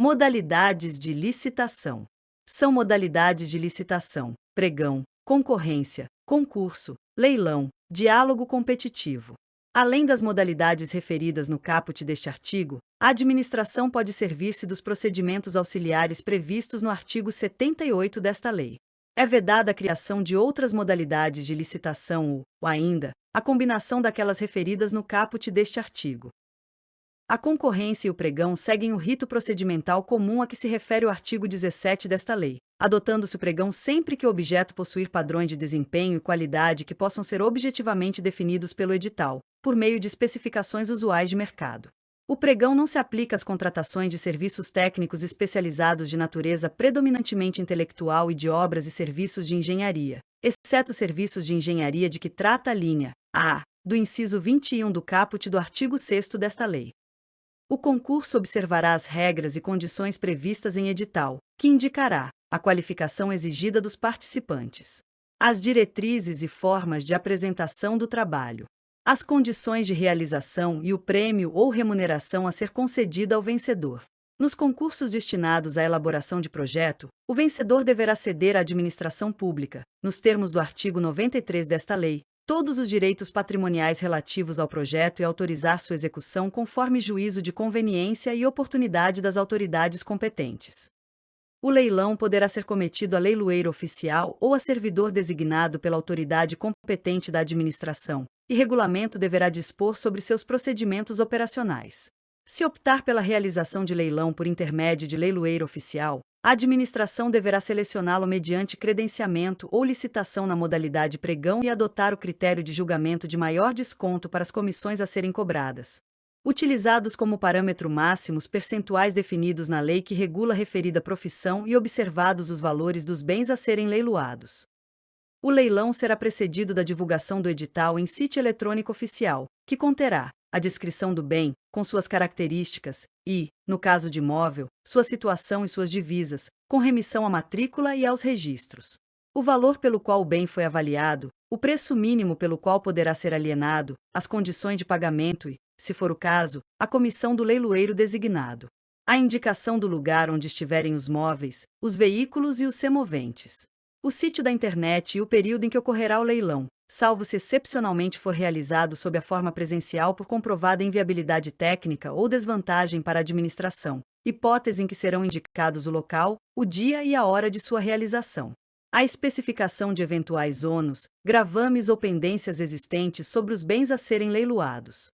Modalidades de licitação. São modalidades de licitação: pregão, concorrência, concurso, leilão, diálogo competitivo. Além das modalidades referidas no caput deste artigo, a administração pode servir-se dos procedimentos auxiliares previstos no artigo 78 desta lei. É vedada a criação de outras modalidades de licitação ou, ainda, a combinação daquelas referidas no caput deste artigo. A concorrência e o pregão seguem o rito procedimental comum a que se refere o artigo 17 desta lei, adotando-se o pregão sempre que o objeto possuir padrões de desempenho e qualidade que possam ser objetivamente definidos pelo edital, por meio de especificações usuais de mercado. O pregão não se aplica às contratações de serviços técnicos especializados de natureza predominantemente intelectual e de obras e serviços de engenharia, exceto serviços de engenharia de que trata a linha A do inciso 21 do caput do artigo 6º desta lei. O concurso observará as regras e condições previstas em edital, que indicará a qualificação exigida dos participantes, as diretrizes e formas de apresentação do trabalho, as condições de realização e o prêmio ou remuneração a ser concedida ao vencedor. Nos concursos destinados à elaboração de projeto, o vencedor deverá ceder à administração pública, nos termos do artigo 93 desta lei, todos os direitos patrimoniais relativos ao projeto e autorizar sua execução conforme juízo de conveniência e oportunidade das autoridades competentes. O leilão poderá ser cometido a leiloeiro oficial ou a servidor designado pela autoridade competente da administração, e regulamento deverá dispor sobre seus procedimentos operacionais. Se optar pela realização de leilão por intermédio de leiloeiro oficial, a administração deverá selecioná-lo mediante credenciamento ou licitação na modalidade pregão e adotar o critério de julgamento de maior desconto para as comissões a serem cobradas, utilizados como parâmetro máximo os percentuais definidos na lei que regula a referida profissão e observados os valores dos bens a serem leiloados. O leilão será precedido da divulgação do edital em sítio eletrônico oficial, que conterá a descrição do bem, com suas características, e, no caso de imóvel, sua situação e suas divisas, com remissão à matrícula e aos registros. O valor pelo qual o bem foi avaliado, o preço mínimo pelo qual poderá ser alienado, as condições de pagamento e, se for o caso, a comissão do leiloeiro designado. A indicação do lugar onde estiverem os móveis, os veículos e os semoventes. O sítio da internet e o período em que ocorrerá o leilão, salvo se excepcionalmente for realizado sob a forma presencial por comprovada inviabilidade técnica ou desvantagem para a administração, hipótese em que serão indicados o local, o dia e a hora de sua realização. A especificação de eventuais ônus, gravames ou pendências existentes sobre os bens a serem leiloados.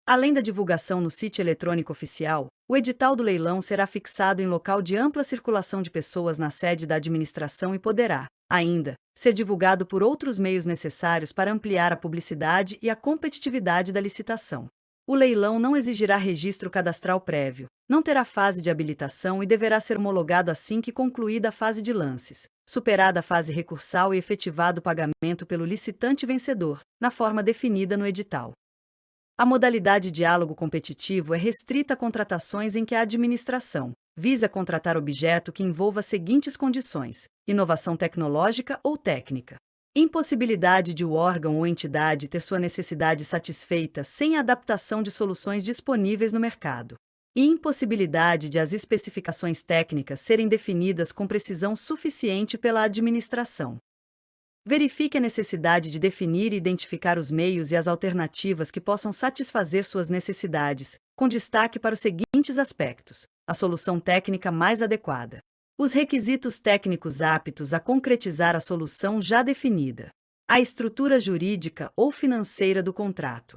Além da divulgação no sítio eletrônico oficial, o edital do leilão será fixado em local de ampla circulação de pessoas na sede da administração e poderá, ainda, ser divulgado por outros meios necessários para ampliar a publicidade e a competitividade da licitação. O leilão não exigirá registro cadastral prévio, não terá fase de habilitação e deverá ser homologado assim que concluída a fase de lances, superada a fase recursal e efetivado o pagamento pelo licitante vencedor, na forma definida no edital. A modalidade diálogo competitivo é restrita a contratações em que a administração visa contratar objeto que envolva as seguintes condições: inovação tecnológica ou técnica, impossibilidade de o órgão ou entidade ter sua necessidade satisfeita sem a adaptação de soluções disponíveis no mercado, e impossibilidade de as especificações técnicas serem definidas com precisão suficiente pela administração. Verifique a necessidade de definir e identificar os meios e as alternativas que possam satisfazer suas necessidades, com destaque para os seguintes aspectos: a solução técnica mais adequada, os requisitos técnicos aptos a concretizar a solução já definida, a estrutura jurídica ou financeira do contrato.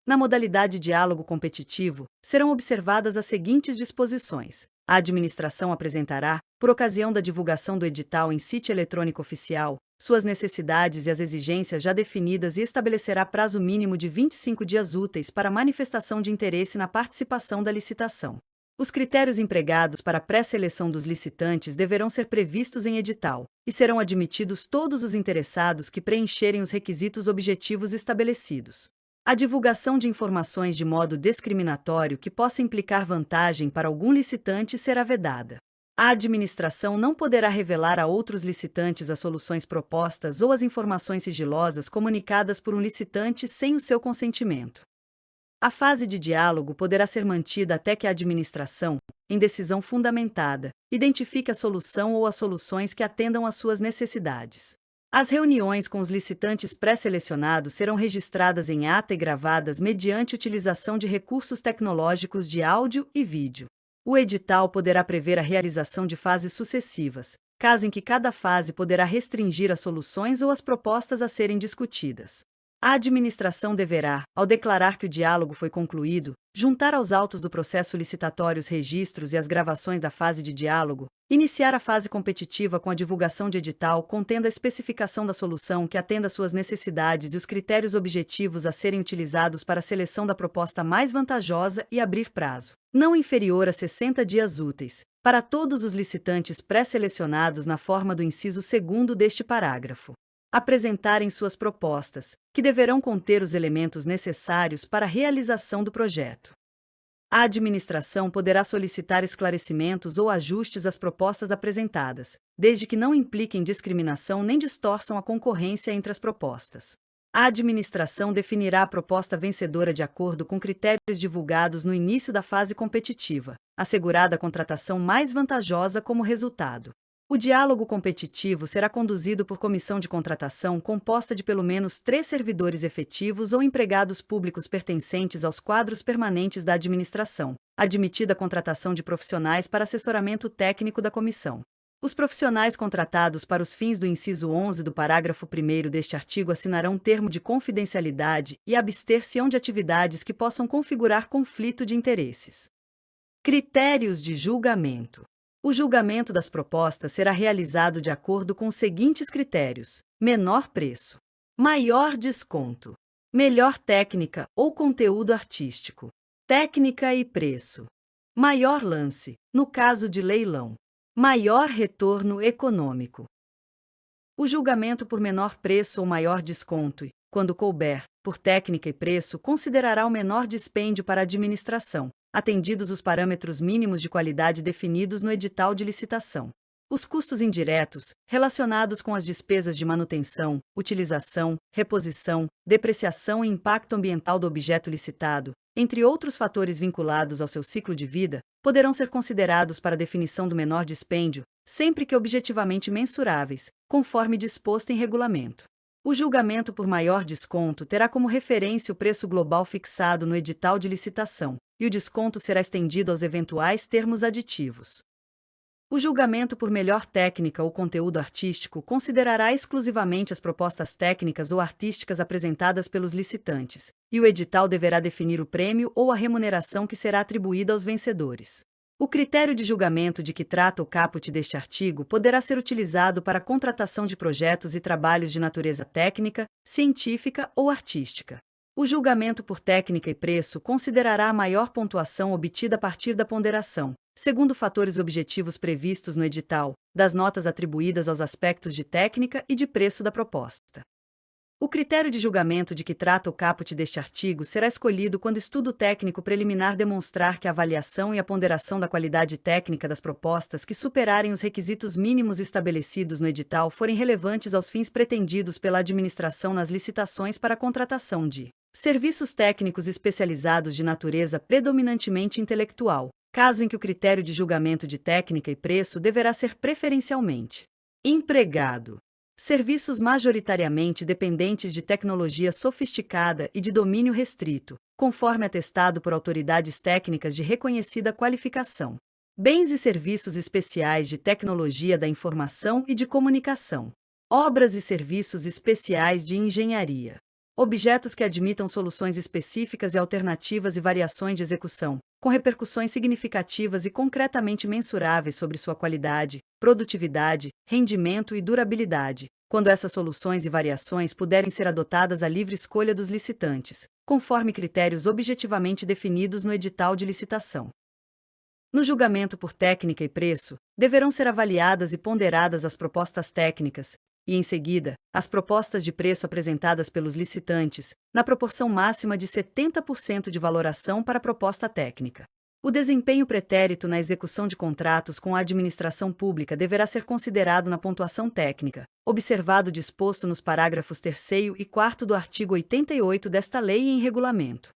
Na modalidade diálogo competitivo, serão observadas as seguintes disposições. A administração apresentará, por ocasião da divulgação do edital em sítio eletrônico oficial, suas necessidades e as exigências já definidas e estabelecerá prazo mínimo de 25 dias úteis para manifestação de interesse na participação da licitação. Os critérios empregados para a pré-seleção dos licitantes deverão ser previstos em edital, e serão admitidos todos os interessados que preencherem os requisitos objetivos estabelecidos. A divulgação de informações de modo discriminatório que possa implicar vantagem para algum licitante será vedada. A administração não poderá revelar a outros licitantes as soluções propostas ou as informações sigilosas comunicadas por um licitante sem o seu consentimento. A fase de diálogo poderá ser mantida até que a administração em decisão fundamentada, identifique a solução ou as soluções que atendam às suas necessidades. As reuniões com os licitantes pré-selecionados serão registradas em ata e gravadas mediante utilização de recursos tecnológicos de áudio e vídeo. O edital poderá prever a realização de fases sucessivas, caso em que cada fase poderá restringir as soluções ou as propostas a serem discutidas. A administração deverá, ao declarar que o diálogo foi concluído, juntar aos autos do processo licitatório os registros e as gravações da fase de diálogo, iniciar a fase competitiva com a divulgação de edital contendo a especificação da solução que atenda às suas necessidades e os critérios objetivos a serem utilizados para a seleção da proposta mais vantajosa e abrir prazo, não inferior a 60 dias úteis, para todos os licitantes pré-selecionados na forma do inciso 2º deste parágrafo. Apresentarem suas propostas, que deverão conter os elementos necessários para a realização do projeto. A administração poderá solicitar esclarecimentos ou ajustes às propostas apresentadas, desde que não impliquem discriminação nem distorçam a concorrência entre as propostas. A administração definirá a proposta vencedora de acordo com critérios divulgados no início da fase competitiva, assegurada a contratação mais vantajosa como resultado. O diálogo competitivo será conduzido por comissão de contratação composta de pelo menos 3 servidores efetivos ou empregados públicos pertencentes aos quadros permanentes da administração, admitida a contratação de profissionais para assessoramento técnico da comissão. Os profissionais contratados para os fins do inciso 11 do parágrafo 1º deste artigo assinarão termo de confidencialidade e abster-se-ão de atividades que possam configurar conflito de interesses. Critérios de julgamento. O julgamento das propostas será realizado de acordo com os seguintes critérios: menor preço, maior desconto, melhor técnica ou conteúdo artístico, técnica e preço, maior lance, no caso de leilão, maior retorno econômico. O julgamento por menor preço ou maior desconto e, quando couber, por técnica e preço, considerará o menor dispêndio para a administração, atendidos os parâmetros mínimos de qualidade definidos no edital de licitação. Os custos indiretos, relacionados com as despesas de manutenção, utilização, reposição, depreciação e impacto ambiental do objeto licitado, entre outros fatores vinculados ao seu ciclo de vida, poderão ser considerados para a definição do menor dispêndio, sempre que objetivamente mensuráveis, conforme disposto em regulamento. O julgamento por maior desconto terá como referência o preço global fixado no edital de licitação, e o desconto será estendido aos eventuais termos aditivos. O julgamento por melhor técnica ou conteúdo artístico considerará exclusivamente as propostas técnicas ou artísticas apresentadas pelos licitantes, e o edital deverá definir o prêmio ou a remuneração que será atribuída aos vencedores. O critério de julgamento de que trata o caput deste artigo poderá ser utilizado para a contratação de projetos e trabalhos de natureza técnica, científica ou artística. O julgamento por técnica e preço considerará a maior pontuação obtida a partir da ponderação, segundo fatores objetivos previstos no edital, das notas atribuídas aos aspectos de técnica e de preço da proposta. O critério de julgamento de que trata o caput deste artigo será escolhido quando estudo técnico preliminar demonstrar que a avaliação e a ponderação da qualidade técnica das propostas que superarem os requisitos mínimos estabelecidos no edital forem relevantes aos fins pretendidos pela administração nas licitações para a contratação de serviços técnicos especializados de natureza predominantemente intelectual, caso em que o critério de julgamento de técnica e preço deverá ser preferencialmente empregado. Serviços majoritariamente dependentes de tecnologia sofisticada e de domínio restrito, conforme atestado por autoridades técnicas de reconhecida qualificação. Bens e serviços especiais de tecnologia da informação e de comunicação. Obras e serviços especiais de engenharia. Objetos que admitam soluções específicas e alternativas e variações de execução, com repercussões significativas e concretamente mensuráveis sobre sua qualidade, produtividade, rendimento e durabilidade, quando essas soluções e variações puderem ser adotadas à livre escolha dos licitantes, conforme critérios objetivamente definidos no edital de licitação. No julgamento por técnica e preço, deverão ser avaliadas e ponderadas as propostas técnicas, e, em seguida, as propostas de preço apresentadas pelos licitantes, na proporção máxima de 70% de valoração para a proposta técnica. O desempenho pretérito na execução de contratos com a administração pública deverá ser considerado na pontuação técnica, observado o disposto nos parágrafos 3º e 4º do artigo 88 desta lei e em regulamento.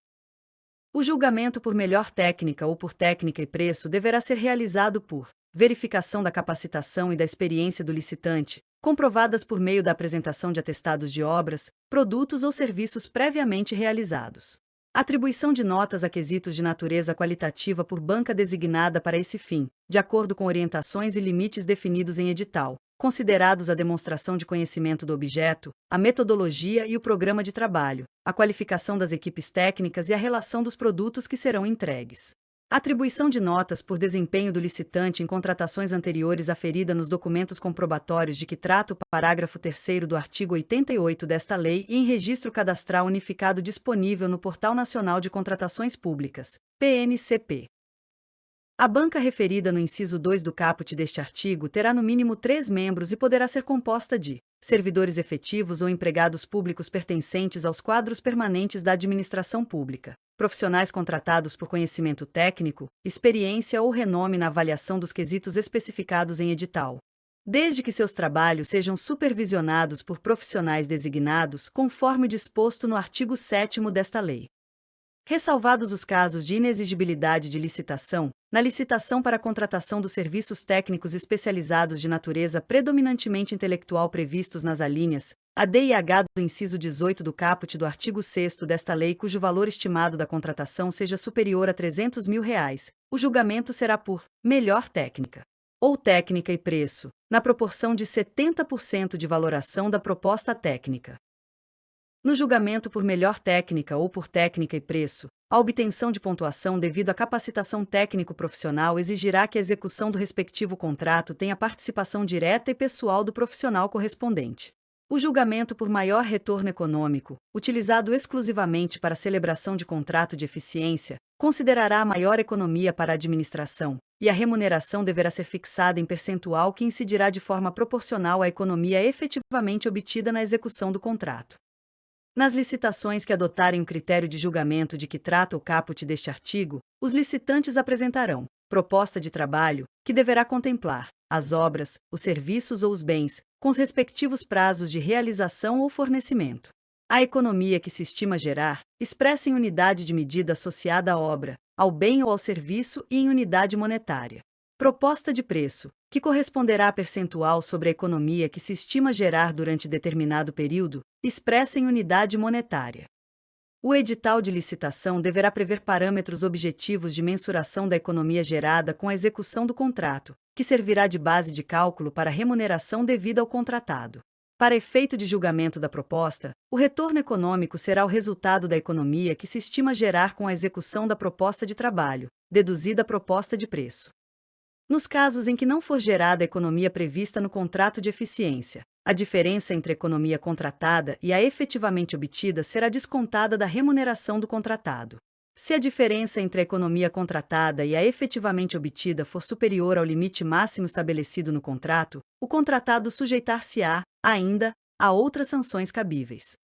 O julgamento por melhor técnica ou por técnica e preço deverá ser realizado por verificação da capacitação e da experiência do licitante, comprovadas por meio da apresentação de atestados de obras, produtos ou serviços previamente realizados. Atribuição de notas a quesitos de natureza qualitativa por banca designada para esse fim, de acordo com orientações e limites definidos em edital, considerados a demonstração de conhecimento do objeto, a metodologia e o programa de trabalho, a qualificação das equipes técnicas e a relação dos produtos que serão entregues. Atribuição de notas por desempenho do licitante em contratações anteriores aferida nos documentos comprobatórios de que trata o parágrafo 3º do artigo 88 desta lei e em registro cadastral unificado disponível no Portal Nacional de Contratações Públicas, PNCP. A banca referida no inciso 2 do caput deste artigo terá no mínimo 3 membros e poderá ser composta de servidores efetivos ou empregados públicos pertencentes aos quadros permanentes da administração pública, profissionais contratados por conhecimento técnico, experiência ou renome na avaliação dos quesitos especificados em edital, desde que seus trabalhos sejam supervisionados por profissionais designados conforme o disposto no artigo 7º desta lei. Ressalvados os casos de inexigibilidade de licitação, na licitação para a contratação dos serviços técnicos especializados de natureza predominantemente intelectual previstos nas alíneas A, D e H do inciso 18 do caput do artigo 6º desta lei, cujo valor estimado da contratação seja superior a R$300 mil, o julgamento será por melhor técnica ou técnica e preço, na proporção de 70% de valoração da proposta técnica. No julgamento por melhor técnica ou por técnica e preço, a obtenção de pontuação devido à capacitação técnico-profissional exigirá que a execução do respectivo contrato tenha participação direta e pessoal do profissional correspondente. O julgamento por maior retorno econômico, utilizado exclusivamente para a celebração de contrato de eficiência, considerará a maior economia para a administração, e a remuneração deverá ser fixada em percentual que incidirá de forma proporcional à economia efetivamente obtida na execução do contrato. Nas licitações que adotarem o critério de julgamento de que trata o caput deste artigo, os licitantes apresentarão proposta de trabalho, que deverá contemplar as obras, os serviços ou os bens, com os respectivos prazos de realização ou fornecimento. A economia que se estima gerar, expressa em unidade de medida associada à obra, ao bem ou ao serviço e em unidade monetária. Proposta de preço, que corresponderá a percentual sobre a economia que se estima gerar durante determinado período, expressa em unidade monetária. O edital de licitação deverá prever parâmetros objetivos de mensuração da economia gerada com a execução do contrato, que servirá de base de cálculo para a remuneração devida ao contratado. Para efeito de julgamento da proposta, o retorno econômico será o resultado da economia que se estima gerar com a execução da proposta de trabalho, deduzida a proposta de preço. Nos casos em que não for gerada a economia prevista no contrato de eficiência, a diferença entre a economia contratada e a efetivamente obtida será descontada da remuneração do contratado. Se a diferença entre a economia contratada e a efetivamente obtida for superior ao limite máximo estabelecido no contrato, o contratado sujeitar-se-á, ainda, a outras sanções cabíveis.